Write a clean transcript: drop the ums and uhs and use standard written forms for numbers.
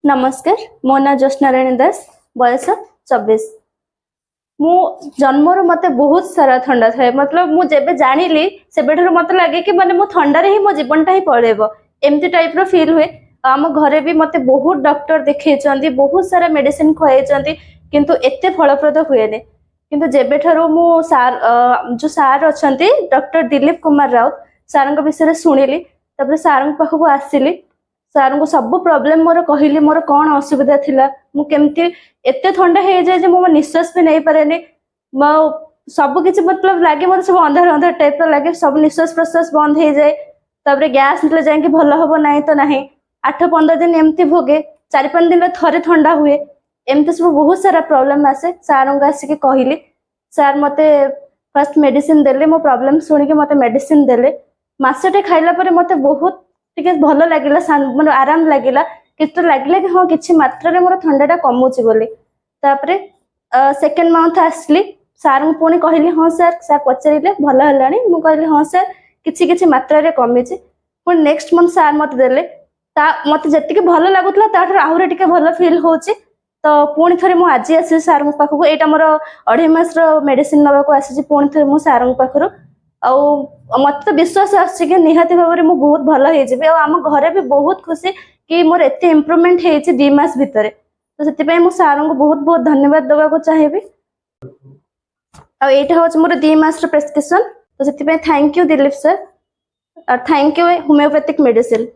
नमस्कार मो ना ज्योत्नारायण दास बयस 24 मु जन्मर मत बहुत सारा ठंडा थाए मतलब मु जेबे जानिली सेबेठर मत लगे कि माने मु ठंडा रे ही मो जीवनटा ही पळेबो एमती टाइप रो फील हुए। आम घरे भी मते बहुत डॉक्टर देखै बहुत सारा मेडिसिन खुआई किंतु एते फलप्रद हुए ने किंतु जेबेठर मु सार जो सार अछंती डॉक्टर दिलीप कुमार राउत सारंग विषय सुनिली तबरे सारंग पाखको आसिली सार को सब प्रॉब्लम मोर कहली मोर कौन असुविधा थिला मु केमती एते ठंडा हो जाए जे मो निश्वास भी नहीं पारे मो सब किछि मतलब लागे मत सब अंधार अंधार टाइप रो लागे सब निश्वास प्रश्वास बंद हो जाए तबरे गैस निकले जाए कि भल हबो नहीं तो नहीं 8-15 दिन एमती भोगे 4-5 दिन थरे ठंडा हुए एमती सब बहुत सारा प्रॉब्लम आसे सार आसिक कहली सार मते फर्स्ट मेडिसिन देले मो प्रॉब्लम सुनिके मते मेडिसिन देले मासटे खाइला परे मते बहुत टिके भल लगिला मतलब आराम लगिला कितु लगिला कि हाँ किछि मात्रा रे मोर ठंडाटा कमुची बोली तापरे सेकेंड मंथ आसली सार को पुणी कहली हाँ सर सर पचारे भल है मु कहली हाँ सर किछि किछि मात्रा रे कमिची पुणी नेक्स्ट मंथ सार मत देले मत जतिके भल लगुतला ताठर आहुरे टिके भल फील होची तो पुणी थरे मु आज आसी सार पाखक एटा मोर 2.5 मास रो मेडिसिन नबाको आसी पुणी थरे मु सार पाखर मत तो विश्वास आछि कि निहाती भाव में बहुत भल हो आम घरे भी बहुत खुशी कि मोर एत इम्प्रूवमेंट हो 2 मास भितर तो से मु सार को बहुत बहुत धन्यवाद देवा चाहिए आईटा हूँ मोर 2 मास प्रेस्क्रिप्शन तो से थैंक यू दिलीप सर और थैंक यू होम्योपैथिक मेडिसिन।